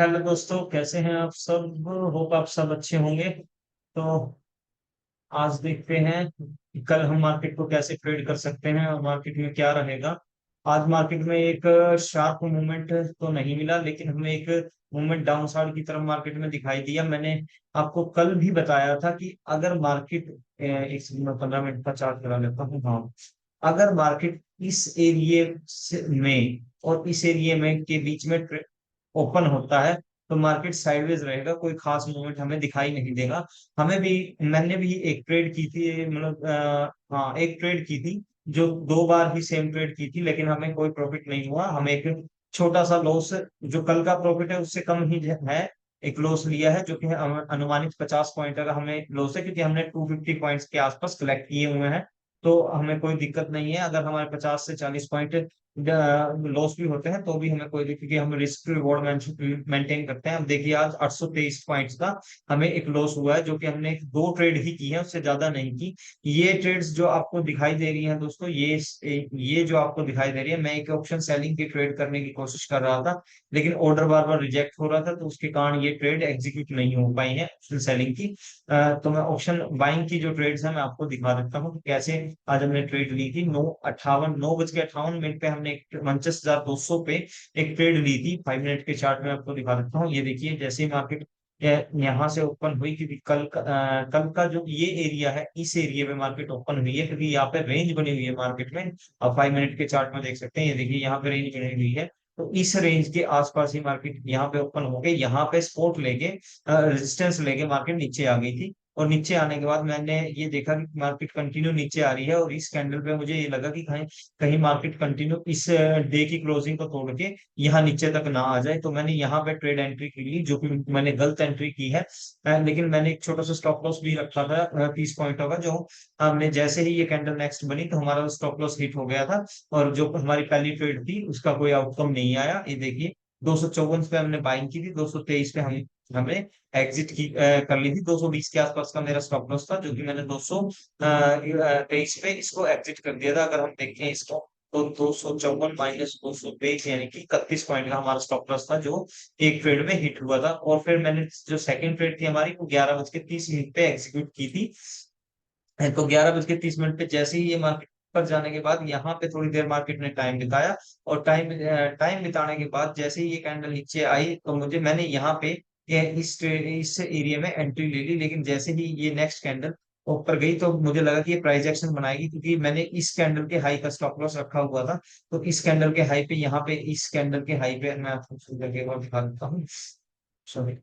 Hello दोस्तों, कैसे हैं आप सब। होप आप सब अच्छे होंगे। तो आज देखते हैं कि कल हम मार्केट को कैसे ट्रेड कर सकते हैं और मार्केट में क्या रहेगा। आज मार्केट में एक शार्प मूवमेंट तो नहीं मिला, लेकिन हमें एक मूवमेंट डाउन साइड की तरफ मार्केट में दिखाई दिया। मैंने आपको कल भी बताया था कि अगर मार्केट एक सेकंड में 15 मिनट का चार्ट करा लेता हूँ। हाँ, अगर मार्केट इस में और इस एरिया में के बीच में ओपन होता है तो मार्केट साइडवेज रहेगा, कोई खास मूवमेंट हमें दिखाई नहीं देगा। हमें भी मैंने भी एक ट्रेड की थी, मतलब हाँ, एक ट्रेड की थी जो 2 बार ही सेम ट्रेड की थी, लेकिन हमें कोई प्रॉफिट नहीं हुआ। हमें एक छोटा सा लॉस, जो कल का प्रॉफिट है उससे कम ही है, एक लॉस लिया है, जो कि अनुमानित 50 पॉइंट का हमें लॉस है, क्योंकि हमने 250 पॉइंट्स के आसपास कलेक्ट किए हुए हैं। तो हमें कोई दिक्कत नहीं है, अगर हमारे 50 से 40 पॉइंट लॉस भी होते हैं तो भी हमें कोई दिक्कत, क्योंकि हम रिस्क रिवॉर्ड मेंटेन करते हैं। अब देखिए, आज 823 पॉइंट्स का हमें एक लॉस हुआ है, जो कि हमने 2 ट्रेड ही की है, उससे ज्यादा नहीं की। ये ट्रेड्स जो आपको दिखाई दे रही हैं दोस्तों, ये जो आपको दिखाई दे रही है, मैं एक ऑप्शन सेलिंग की ट्रेड करने की कोशिश कर रहा था, लेकिन ऑर्डर बार बार रिजेक्ट हो रहा था, तो उसके कारण ये ट्रेड एग्जीक्यूट नहीं हो पाई है ऑप्शन सेलिंग की। तो मैं ऑप्शन बाइंग की जो ट्रेड्स है मैं आपको दिखा देता हूँ कि कैसे आज हमने ट्रेड ली थी। 9:58 पे हमने 49,200 पे एक ट्रेड ली थी। 5 मिनट के चार्ट में आपको दिखा देता हूँ। ये देखिए, जैसे ही मार्केट यहाँ से ओपन हुई, क्योंकि कल का जो ये एरिया है, इस एरिया में मार्केट ओपन हुई है, क्योंकि यहाँ पे रेंज बनी हुई है मार्केट में। अब 5 मिनट के चार्ट में देख सकते हैं, ये देखिए यहाँ पे रेंज बनी हुई है। तो इस रेंज के आसपास ही मार्केट यहाँ पे ओपन हो गई, यहाँ पे सपोर्ट लेके रेजिस्टेंस लेके मार्केट नीचे आ गई थी। और नीचे आने के बाद मैंने ये देखा कि मार्केट कंटिन्यू नीचे आ रही है, और इस कैंडल पे मुझे ये लगा कि कहीं कहीं मार्केट कंटिन्यू इस डे की क्लोजिंग को तोड़ के यहाँ नीचे तक ना आ जाए। तो मैंने यहाँ पे ट्रेड एंट्री की ली, जो कि मैंने गलत एंट्री की है। लेकिन मैंने एक छोटा सा स्टॉप लॉस भी रखा था 30 पॉइंट का, जो हमने जैसे ही ये कैंडल नेक्स्ट बनी तो हमारा स्टॉप लॉस हिट हो गया था। और जो हमारी पहली ट्रेड थी उसका कोई आउटकम नहीं आया। ये देखिए, 254 पे हमने बाइंग की थी, 223 पे हमने एग्जिट की कर ली थी। 220 के आसपास का मेरा स्टॉप लॉस था, जो कि मैंने 223 पे इसको एग्जिट कर दिया था। अगर हम देखें इसको, तो 254 - 223 यानी कि 31 पॉइंट का हमारा स्टॉप लॉस था, जो एक ट्रेड में हिट हुआ था। और फिर मैंने जो सेकंड ट्रेड थी हमारी, वो 11:30 पे एग्जीक्यूट की थी। तो 11:30 पे जैसे ही ये मार्केट पर जाने के बाद यहाँ पे थोड़ी देर मार्केट ने टाइम बिताया, और टाइम बिताने के बाद जैसे ही ये कैंडल नीचे आई, तो मैंने यहाँ पे इस एरिया में एंट्री ले ली। लेकिन जैसे ही ये नेक्स्ट कैंडल ऊपर गई, तो मुझे लगा कि ये प्राइस एक्शन बनाएगी, क्योंकि मैंने इस कैंडल के हाई का स्टॉप लॉस रखा हुआ था। तो इस कैंडल के हाई पे, यहाँ पे इस कैंडल के हाई पे मैं आपको करके एक बार दिखा देता हूँ। सॉरी,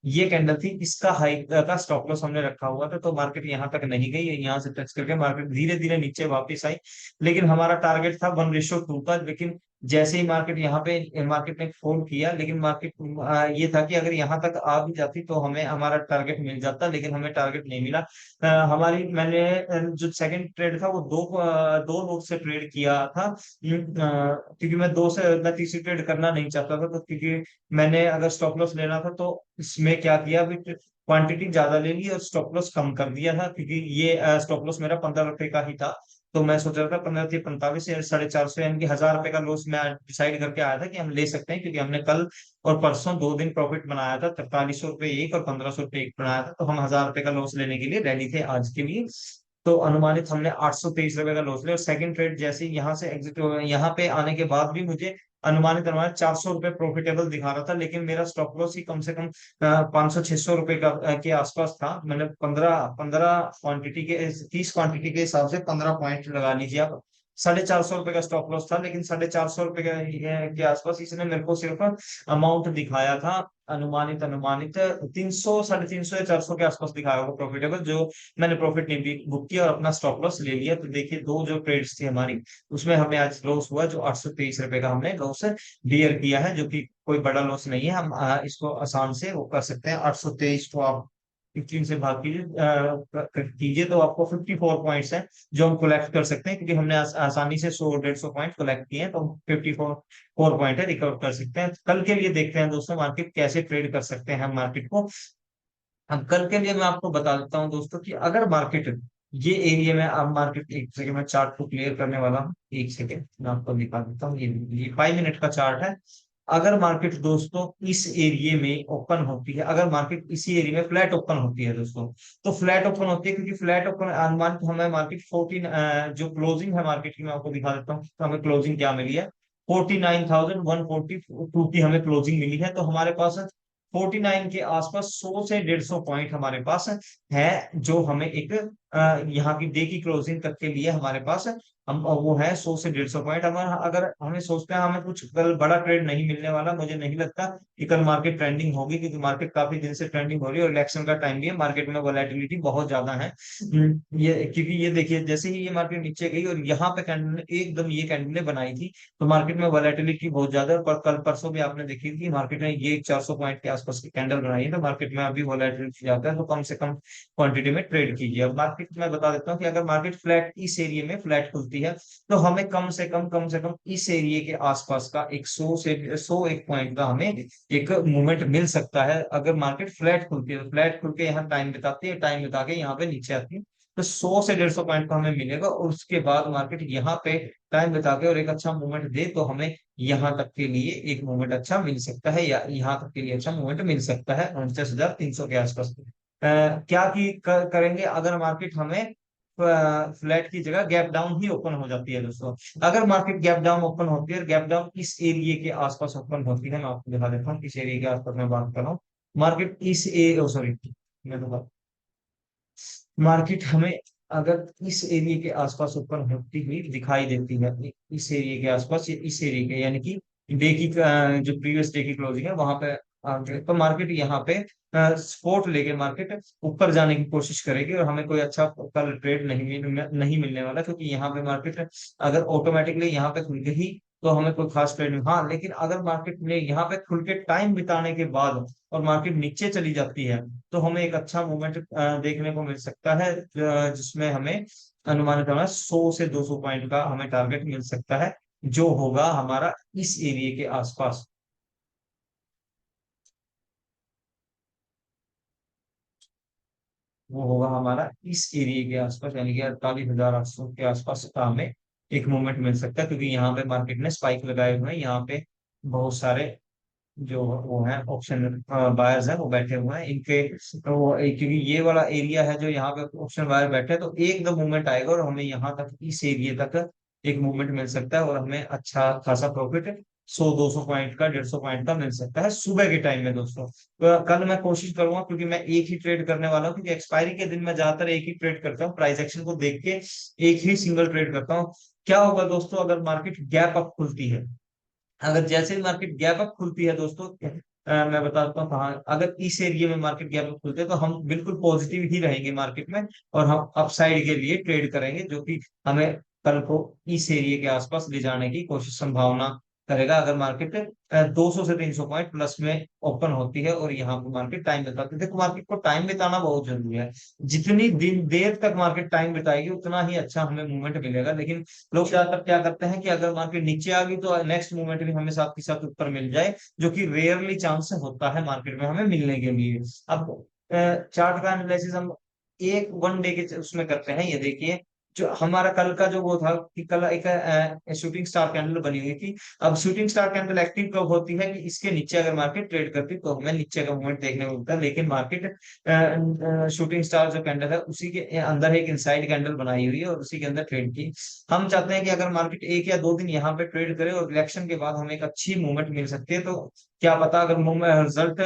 ये कैंडल थी, इसका हाई का स्टॉप लॉस हमने रखा हुआ था। तो मार्केट यहाँ तक नहीं गई, यहाँ से टच करके मार्केट धीरे धीरे नीचे वापस आई। लेकिन हमारा टारगेट था 1:2 का। लेकिन जैसे ही मार्केट यहाँ पे मार्केट ने फोल्ड किया, लेकिन मार्केट ये था कि अगर यहाँ तक आ भी जाती तो हमें हमारा टारगेट मिल जाता, लेकिन हमें टारगेट नहीं मिला। हमारी मैंने जो सेकंड ट्रेड था वो दो लोग से ट्रेड किया था। क्योंकि मैं तीसरी ट्रेड करना नहीं चाहता था, तो क्योंकि मैंने अगर स्टॉप लॉस लेना था तो इसमें क्या किया, अभी क्वांटिटी ज्यादा ले ली और स्टॉप लॉस कम कर दिया था, क्योंकि ये स्टॉप लॉस मेरा 15 रुपए का ही था। तो मैं सोच रहा था 15 से 45 या 450, यानी कि 1,000 रुपए का लॉस मैं डिसाइड करके आया था कि हम ले सकते हैं, क्योंकि हमने कल और परसों 2 दिन प्रॉफिट बनाया था। 4300 रुपये एक और 1500 रुपये एक बनाया था, तो हम 1,000 रुपए का लॉस लेने के लिए रेडी थे आज के लिए। तो अनुमानित हमने 823 रुपए का लॉस लिया। और सेकंड ट्रेड जैसे ही यहाँ से एग्जिट हो, यहाँ पे आने के बाद भी मुझे अनुमानित 400 रुपये प्रॉफिटेबल दिखा रहा था, लेकिन मेरा स्टॉप लॉस ही कम से कम 500-600 रुपए का के आसपास था। मैंने 30 क्वांटिटी के हिसाब से 15 पॉइंट लगा लीजिए आप। 450 रुपए का स्टॉप लॉस था, लेकिन 450 रुपए के आसपास इसने मेरे को सिर्फ अमाउंट दिखाया था। अनुमानित 300, 350 या 400 के आसपास दिखाया होगा प्रॉफिटेबल, जो मैंने प्रॉफिट नहीं बुक किया और अपना स्टॉप लॉस ले लिया। तो देखिए, दो जो ट्रेड्स थी हमारी, उसमें हमें आज लॉस हुआ, जो 823 रुपए का हमने लॉस बियर किया है, जो कि कोई बड़ा लॉस नहीं है। हम इसको आसान से वो कर सकते हैं। 823 को आप 15 से भाग कीजिए, कीजिए तो आपको 54 पॉइंट्स हैं, जो हम कलेक्ट कर सकते हैं, क्योंकि हमने आसानी से 100-150 पॉइंट कलेक्ट किए हैं। तो 54 पॉइंट है, रिकवर कर सकते हैं। कल के लिए देखते हैं दोस्तों, मार्केट कैसे ट्रेड कर सकते हैं हम मार्केट को। अब कल के लिए मैं आपको बता देता हूँ दोस्तों, कि अगर मार्केट ये एरिया में, अब मार्केट, एक सेकंड में चार्ट को क्लियर करने वाला हूँ, एक सेकंड मैं आपको दिखा देता हूँ। ये 5 मिनट का चार्ट है। अगर मार्केट दोस्तों इस एरिया में ओपन होती है, अगर मार्केट इसी एरिया में फ्लैट ओपन होती है दोस्तों, तो फ्लैट ओपन होती है क्योंकि फ्लैट ओपन अनुमान हमें मार्केट 14 जो क्लोजिंग है मार्केट की, मैं आपको दिखा देता हूँ तो हमें क्लोजिंग क्या मिली है। 49,142 की हमें क्लोजिंग मिली है। तो हमारे पास 49 के आसपास 100 से 150 पॉइंट हमारे पास है, जो हमें एक यहाँ की डे की क्लोजिंग तक के लिए हमारे पास हम वो है 100 से 150 पॉइंट। हमारा अगर हमें सोचते हैं हमें कुछ कल बड़ा ट्रेड नहीं मिलने वाला, मुझे नहीं लगता कि कल मार्केट ट्रेंडिंग होगी, क्योंकि मार्केट काफी दिन से ट्रेंडिंग हो रही है और इलेक्शन का टाइम भी है, मार्केट में वोलेटिलिटी बहुत ज्यादा है। ये क्योंकि ये देखिए जैसे ही ये मार्केट नीचे गई और यहाँ पे कैंडल ने एकदम ये कैंडल ने बनाई थी, तो मार्केट में वोलेटिलिटी बहुत ज्यादा है। पर कल परसों भी आपने देखी थी मार्केट ने ये 400 पॉइंट के आसपास की कैंडल बनाई है, तो मार्केट में अभी वोलेटिलिटी जाता है, तो कम से कम क्वांटिटी में ट्रेड कीजिए। अब मार्केट में बता देता हूँ कि अगर मार्केट फ्लैट इस एरिया में फ्लैट खुलती है, तो हमें कम से कम इस एरिया के आसपास का 100 से 101 पॉइंट का हमें एक मूवमेंट मिल सकता है। अगर मार्केट फ्लैट खुलती है, तो फ्लैट खुल के यहाँ टाइम बिताती है, टाइम बिता के यहाँ पे नीचे आती है, तो 100 से 150 पॉइंट का हमें मिलेगा। और उसके बाद मार्केट यहाँ पे टाइम बिता के और एक अच्छा मूवमेंट दे, तो हमें यहाँ तक के लिए एक मूवमेंट अच्छा मिल सकता है, या यहाँ तक के लिए अच्छा मूवमेंट मिल सकता है 49,300 के आसपास। क्या करेंगे अगर मार्केट हमें फ्लैट की जगह गैप डाउन ही ओपन हो जाती है दोस्तों। अगर मार्केट गैप डाउन ओपन होती है और गैप डाउन इस एरिया के आसपास ओपन होती है, मैं आपको दिखा देता हूँ किस एरिया के आसपास मैं बात कर रहा हूँ। मार्केट इस ए सॉरी, मैं तो मार्केट हमें अगर इस एरिया के आसपास ओपन होती हुई दिखाई देती है, इस एरिया के आसपास, इस एरिया के यानी कि डे की जो प्रीवियस डे की क्लोजिंग है वहां पे तो मार्केट यहाँ पे सपोर्ट लेके मार्केट ऊपर जाने की कोशिश करेगी, और हमें कोई अच्छा कल ट्रेड नहीं मिलने वाला, क्योंकि यहाँ पे मार्केट अगर ऑटोमेटिकली यहाँ पे खुल गई तो हमें कोई खास ट्रेड नहीं। हाँ, लेकिन अगर मार्केट ने यहाँ पे खुल के टाइम बिताने के बाद और मार्केट नीचे चली जाती है, तो हमें एक अच्छा मूवमेंट देखने को मिल सकता है, जिसमें हमें अनुमानित हमें 100 से 200 पॉइंट का हमें टारगेट मिल सकता है, जो होगा हमारा इस एरिया के आसपास। वो होगा हमारा इस एरिया के आसपास, यानी कि 48,800 के आसपास का हमें एक मूवमेंट मिल सकता है, क्योंकि यहाँ पे मार्केट ने स्पाइक लगाए हुए हैं। यहाँ पे बहुत सारे जो वो है ऑप्शन बायर्स हैं वो बैठे हुए हैं इनके, तो क्योंकि ये वाला एरिया है जो यहाँ पे ऑप्शन बायर बैठे हैं, तो एक दो मूवमेंट आएगा और हमें यहाँ तक इस एरिया तक एक मूवमेंट मिल सकता है, और हमें अच्छा खासा प्रॉफिट 100-200 पॉइंट का 150 पॉइंट का मिल सकता है सुबह के टाइम में दोस्तों। तो कल मैं कोशिश करूंगा, क्योंकि मैं एक ही ट्रेड करने वाला हूँ, क्योंकि एक्सपायरी के दिन मैं ज्यादातर एक ही ट्रेड करता हूँ, प्राइस एक्शन को देख के एक ही सिंगल ट्रेड करता हूँ। क्या होगा दोस्तों अगर मार्केट गैप अप खुलती है, अगर जैसे ही मार्केट गैप अप खुलती है दोस्तों, मैं बताता हूँ कहाँ, अगर इस एरिया में मार्केट गैप अप खुलते हैं तो हम बिल्कुल पॉजिटिव ही रहेंगे मार्केट में, और हम अपसाइड के लिए ट्रेड करेंगे, जो कि हमें कल को इस एरिया के आसपास ले जाने की कोशिश संभावना करेगा। अगर मार्केट 200 से 300 पॉइंट प्लस में ओपन होती है और यहाँ पर मार्केट टाइम बिताती है, देखो मार्केट को टाइम बिताना बहुत जरूरी है। जितनी दिन देर तक मार्केट टाइम बिताएगी उतना ही अच्छा हमें मूवमेंट मिलेगा। लेकिन लोग ज्यादातर क्या करते हैं कि अगर मार्केट नीचे आ गई तो नेक्स्ट मूवमेंट भी हमें साथ के साथ ऊपर मिल जाए, जो कि रेयरली चांस होता है मार्केट में हमें मिलने के लिए। अब चार्ट का एनालिसिस हम एक वन डे के उसमें करते हैं। ये देखिए जो हमारा कल का जो वो था कि कल एक शूटिंग स्टार कैंडल बनी हुई थी। अब शूटिंग स्टार कैंडल एक्टिव कब होती है कि इसके नीचे अगर मार्केट ट्रेड करती तो हमें नीचे का मूवमेंट देखने को मिलता है, लेकिन मार्केट शूटिंग स्टार जो कैंडल है उसी के अंदर एक इनसाइड कैंडल बनाई हुई है और उसी के अंदर ट्रेड की। हम चाहते हैं कि अगर मार्केट 1 या 2 दिन यहाँ पे ट्रेड करे और इलेक्शन के बाद हमें एक अच्छी मूवमेंट मिल सकती है, तो क्या पता अगर रिजल्ट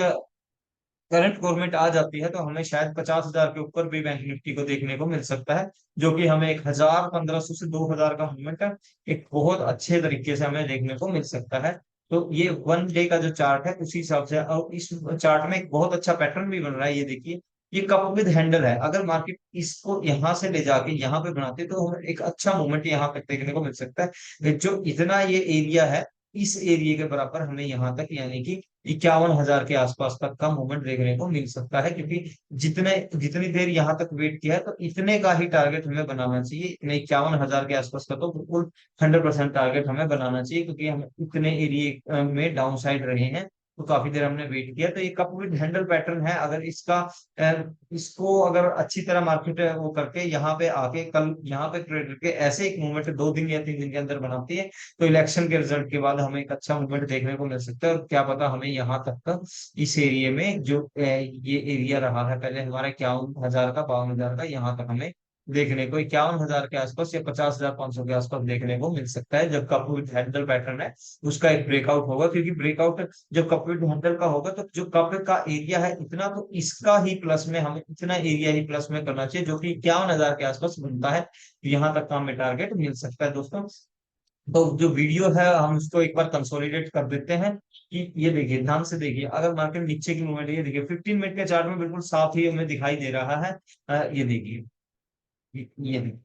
करंट गवर्नमेंट आ जाती है तो हमें शायद 50,000 के ऊपर भी बैंक निफ्टी को देखने को मिल सकता है, जो कि हमें 1,000, 1,500 से 2,000 का मूवमेंट एक बहुत अच्छे तरीके से हमें देखने को मिल सकता है। तो ये वन डे का जो चार्ट है उसी हिसाब से, और इस चार्ट में एक बहुत अच्छा पैटर्न भी बन रहा है। ये देखिए ये कप विद हैंडल है, अगर मार्केट इसको यहाँ से ले जाके यहाँ पे बनाते तो हमें एक अच्छा मूवमेंट यहाँ पे देखने को मिल सकता है। जो इतना ये एरिया है, इस एरिया के बराबर हमें यहाँ तक यानी कि 51,000 के आसपास तक का मूवमेंट देखने को मिल सकता है, क्योंकि जितनी देर यहाँ तक वेट किया है तो इतने का ही टारगेट हमें बनाना चाहिए। इतने 51,000 के आसपास का तो बिल्कुल 100% टारगेट हमें बनाना चाहिए, क्योंकि हम इतने एरिया में डाउन साइड रहे हैं, तो काफी देर हमने वेट किया। तो ये कप विद हैंडल पैटर्न है, अगर इसका इसको अगर अच्छी तरह मार्केट वो करके यहाँ पे आके कल यहाँ पे ट्रेड करके ऐसे एक मूवमेंट 2 दिन या 3 दिन के अंदर बनाती है, तो इलेक्शन के रिजल्ट के बाद हमें एक अच्छा मूवमेंट देखने को मिल सकता है। और क्या पता हमें यहाँ तक का इस एरिया में जो ये एरिया रहा है पहले हमारा 51,000 का, 52,000 का, यहाँ तक हमें देखने को 51,000 के आसपास या 50,500 के आसपास देखने को मिल सकता है, जब कप विद हैंडल पैटर्न है उसका एक ब्रेकआउट होगा। क्योंकि ब्रेकआउट जब कप विद हैंडल का होगा तो जो कप का एरिया है इतना, तो इसका ही प्लस में हमें इतना एरिया ही प्लस में करना चाहिए जो कि 51,000 के आसपास बनता है। यहाँ तक का हमें टारगेट मिल सकता है दोस्तों। तो जो वीडियो है हम उसको एक बार कंसोलिडेट कर देते हैं कि ये देखिए, ध्यान से देखिए, अगर मार्केट नीचे की मूवमेंट, ये देखिए 15 मिनट के चार्ट में बिल्कुल साफ ही हमें दिखाई दे रहा है। ये देखिए, ये देखिए,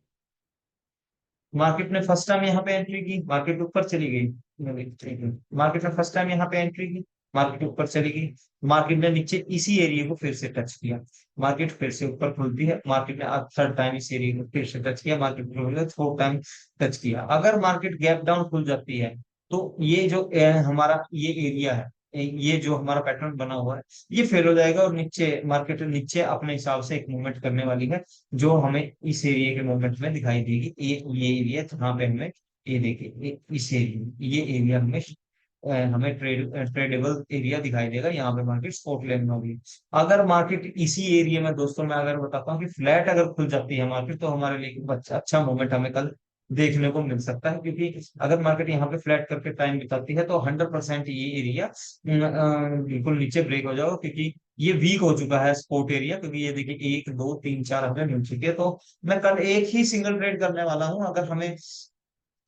मार्केट ने फर्स्ट टाइम यहाँ पे एंट्री की, मार्केट ऊपर चली गई। मार्केट ने फर्स्ट टाइम यहाँ पे एंट्री की, मार्केट ऊपर चली गई। मार्केट ने नीचे इसी एरिया को फिर से टच किया, मार्केट फिर से ऊपर खुलती है। मार्केट ने अब थर्ड टाइम इस एरिया को फिर से टच किया, मार्केट फोर्थ टाइम टच किया। अगर मार्केट गैप डाउन खुल जाती है तो ये जो हमारा ये एरिया है, ये जो हमारा पैटर्न बना हुआ है, ये फेल हो जाएगा और नीचे मार्केट नीचे अपने हिसाब से एक मूवमेंट करने वाली है, जो हमें इस एरिया के मूवमेंट में दिखाई देगी। ये एरिया जहाँ पे हमें, ये देखिए, इस एरिया, ये एरिया हमें हमें ट्रेडेबल एरिया दिखाई देगा, यहाँ पे मार्केट स्पॉट लेने वाली। अगर मार्केट इसी एरिया में दोस्तों, मैं अगर बताता हूँ कि फ्लैट अगर खुल जाती है मार्केट, तो हमारे लिए एक अच्छा मूवमेंट हमें कल देखने को मिल सकता है। क्योंकि अगर मार्केट यहाँ पे फ्लैट करके टाइम बिताती है तो 100% ये एरिया बिल्कुल नीचे ब्रेक हो जाएगा, क्योंकि ये वीक हो चुका है स्पोर्ट एरिया। क्योंकि ये देखिए 1 2 3 4 हमें मिल चुकी है। तो मैं कल एक ही सिंगल ट्रेड करने वाला हूँ। अगर हमें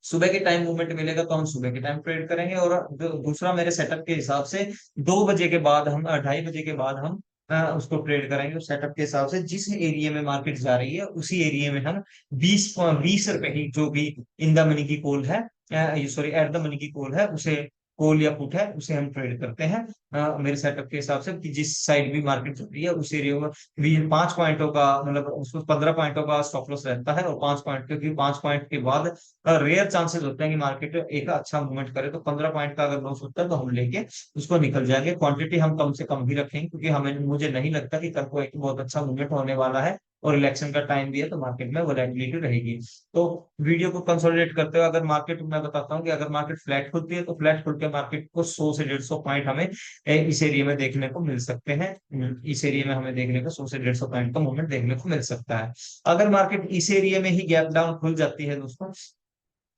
सुबह के टाइम मूवमेंट मिलेगा तो हम सुबह के टाइम ट्रेड करेंगे, और दूसरा मेरे सेटअप के हिसाब से 2 बजे के बाद हम 2:30 बजे के बाद हम उसको ट्रेड करेंगे। उस सेटअप के हिसाब से जिस एरिया में मार्केट जा रही है उसी एरिया में हम 20 रुपए की, जो भी इन द मनी की कॉल है, सॉरी एट द मनी की कॉल है, उसे कॉल या पुट है, उसे हम ट्रेड करते हैं मेरे सेटअप के हिसाब से, कि जिस साइड भी मार्केट चल रही है उस एरिया में भी 5 पॉइंटों का, मतलब उसको 15 पॉइंटों का स्टॉप लॉस रहता है। और 5 पॉइंट, क्योंकि 5 पॉइंट के बाद रेयर चांसेस होते हैं कि मार्केट एक अच्छा मूवमेंट करे, तो 15 पॉइंट का अगर लॉस होता है तो हम लेके उसको निकल जाएंगे। क्वांटिटी हम कम से कम ही रखेंगे, क्योंकि हमें मुझे नहीं लगता कि कल को एक बहुत अच्छा मूवमेंट होने वाला है, और इलेक्शन का टाइम भी है, तो मार्केट में वोलेटिलिटी रहेगी। तो वीडियो को कंसोलिडेट करते हुए अगर मार्केट, मैं बताता हूँ कि अगर मार्केट फ्लैट खुलती है तो फ्लैट खुल के मार्केट को 100 से 150 पॉइंट हमें इस एरिया में देखने को मिल सकते हैं। इस एरिया में हमें देखने को 100 से 150 पॉइंट का मूवमेंट देखने को मिल सकता है। अगर मार्केट इस एरिया में ही गैप डाउन खुल जाती है दोस्तों,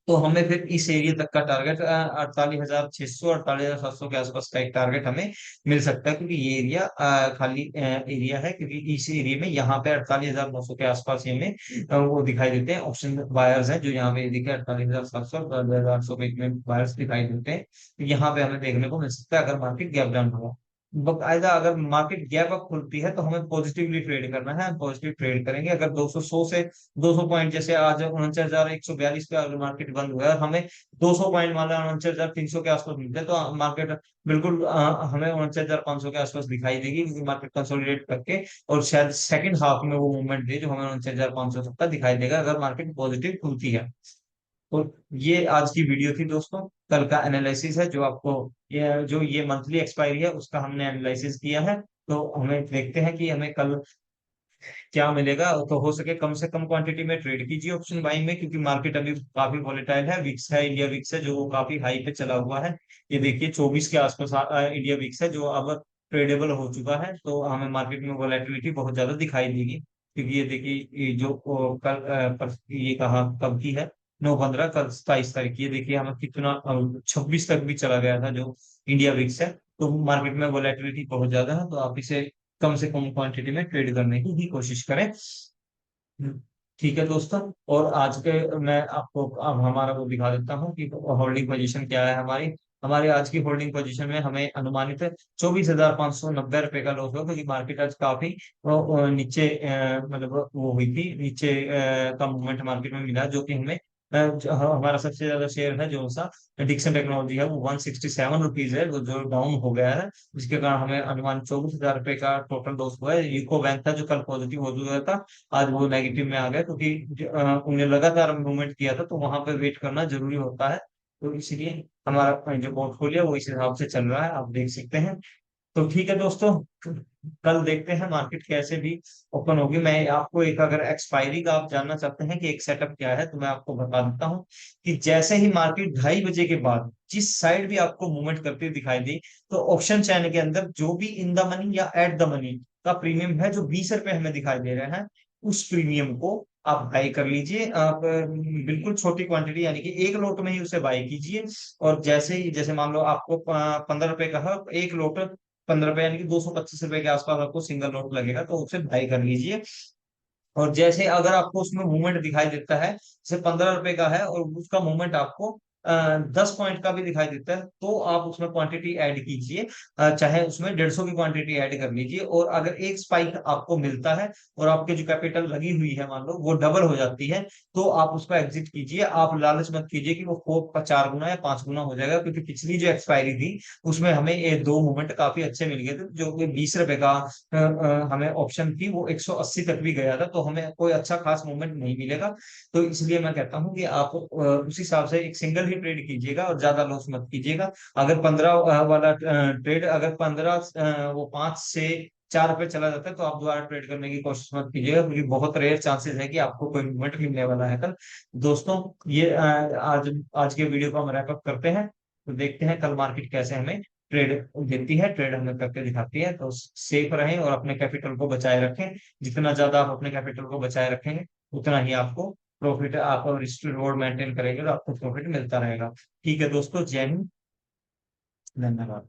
तो हमें फिर इस एरिया तक का टारगेट 48,600 48,700 के आसपास का एक टारगेट हमें मिल सकता है। क्योंकि ये एरिया खाली एरिया है, क्योंकि इस एरिया में यहाँ पे 48,900 के आसपास ही हमें वो दिखाई देते हैं ऑप्शन बायर्स हैं, जो यहाँ पे दिखे 48,700 48,800 पे इतने बायर्स दिखाई देते हैं। तो यहाँ पे हमें देखने को मिल सकता है अगर मार्केट गैप डाउन हुआ। बाकायदा अगर मार्केट गैप अप खुलती है तो हमें पॉजिटिवली ट्रेड करना है, हम पॉजिटिव ट्रेड करेंगे। अगर 200 से 200 पॉइंट, जैसे आज 49,142 पे अगर मार्केट बंद हुआ है और हमें 200 पॉइंट मान लो 49,300 के आसपास मिलते हैं, तो मार्केट बिल्कुल हमें 49,500 के आसपास दिखाई देगी, क्योंकि मार्केट कंसोलिडेट करके और शायद सेकंड हाफ में वो मूवमेंट दे जो हमें 49,500 तक का दिखाई देगा अगर मार्केट पॉजिटिव खुलती है। तो ये आज की वीडियो थी दोस्तों। कल का एनालिसिस है जो आपको, ये मंथली एक्सपायरी है उसका हमने एनालिसिस किया है। तो हमें देखते हैं कि हमें कल क्या मिलेगा। तो हो सके कम से कम क्वांटिटी में ट्रेड कीजिए ऑप्शन बाइंग में, क्योंकि मार्केट अभी काफी वॉलेटाइल है। विक्स है, इंडिया विक्स है, जो वो काफी हाई पे चला हुआ है। ये देखिए 24 के आसपास इंडिया विक्स है, जो अब ट्रेडेबल हो चुका है। तो हमें मार्केट में वॉलेटिलिटी बहुत ज्यादा दिखाई देगी, क्योंकि ये देखिए, ये जो कल ये कहा कब की है, 9/15, कल 27 तारीख की। ये देखिए हमें कितना 26 तक भी चला गया था जो इंडिया विक्स है। तो मार्केट में वॉलेटिलिटी बहुत ज्यादा है, तो आप इसे कम से कम क्वांटिटी में ट्रेड करने की ही कोशिश करें। ठीक है दोस्तों। और आज के मैं आपको अब हमारा वो दिखा देता हूँ कि होल्डिंग पोजीशन क्या है हमारी। हमारी आज की होल्डिंग पोजीशन में हमें अनुमानित 24,590 रुपए का लॉस हुआ, क्योंकि मार्केट आज काफी नीचे मतलब वो हुई थी, नीचे का मूवमेंट मार्केट में मिला, जो कि हमें हमारा सबसे ज्यादा शेयर है जो सा डिक्सन टेक्नोलॉजी है, वो 167 रुपीज है, जो डाउन हो गया है। जिसके कारण हमें अनुमान 24,000 रुपए का टोटल लॉस हुआ है। यूको बैंक था जो कल पॉजिटिव हो चुका था, आज वो नेगेटिव में आ गया, क्योंकि उन्हें लगातार मूवमेंट किया था, तो वहां पे वेट करना जरूरी होता है। तो इसलिए हमारा जो पोर्टफोलियो वो इस हिसाब से चल रहा है, आप देख सकते हैं। तो ठीक है दोस्तों, कल देखते हैं मार्केट कैसे भी ओपन होगी। मैं आपको एक, अगर एक्सपायरी का आप जानना चाहते हैं कि एक सेटअप क्या है, तो मैं आपको बता देता हूँ कि जैसे ही मार्केट 2:30 बजे के बाद जिस साइड भी आपको मूवमेंट करती दिखाई दी, तो ऑप्शन चैन के अंदर जो भी इन द मनी या एट द मनी का प्रीमियम है, जो 20 रुपए हमें दिखाई दे रहे हैं, उस प्रीमियम को आप बाई कर लीजिए। आप बिल्कुल छोटी क्वांटिटी, यानी कि एक लोट में ही उसे बाई कीजिए। और जैसे ही, जैसे मान लो आपको 15 रुपए का है, एक लोट 15 रुपए, यानी कि 225 रुपए के आसपास आपको सिंगल नोट लगेगा, तो उसे बाई कर लीजिए। और जैसे अगर आपको उसमें मूवमेंट दिखाई देता है, जैसे 15 रुपए का है और उसका मूवमेंट आपको 10 पॉइंट का भी दिखाई देता है, तो आप उसमें क्वांटिटी ऐड कीजिए। चाहे उसमें 150 की क्वांटिटी ऐड कर लीजिए। और अगर एक स्पाइक आपको मिलता है और आपके जो कैपिटल लगी हुई है मान लो वो डबल हो जाती है, तो आप उसको एग्जिट कीजिए। आप लालच मत कीजिए कि वो 4 गुना या 5 गुना हो जाएगा, क्योंकि पिछली जो एक्सपायरी थी उसमें हमें ये दो मूवमेंट काफी अच्छे मिल गए थे। जो कि 20 रुपए का हमें ऑप्शन थी, वो 180 तक भी गया था, तो हमें कोई अच्छा खास मूवमेंट नहीं मिलेगा। तो इसलिए मैं कहता हूँ कि आप उस हिसाब से एक सिंगल ही ट्रेड कीजिएगा और ज्यादा लॉस मत कीजिएगा। अगर 15 वाला ट्रेड, अगर 15 वो 5 से 4 रुपए चला जाता है, तो आप दोबारा ट्रेड करने की कोशिश मत कीजिएगा, क्योंकि बहुत रेयर चांसेस है कि आपको कोई मूवमेंट मिलने वाला है कल। दोस्तों, ये आज आज के वीडियो को हम रैप अप करते हैं। तो देखते हैं कल मार्केट कैसे हमें ट्रेड देती है, ट्रेड हमें करके दिखाती है। तो सेफ रहें और अपने कैपिटल को बचाए रखें। जितना ज्यादा आप अपने कैपिटल को बचाए रखेंगे, उतना ही आपको प्रॉफिट, आप रिस्क रिवॉर्ड मेंटेन करेंगे तो आपको प्रॉफिट मिलता रहेगा। ठीक है दोस्तों, जय हिंद, धन्यवाद।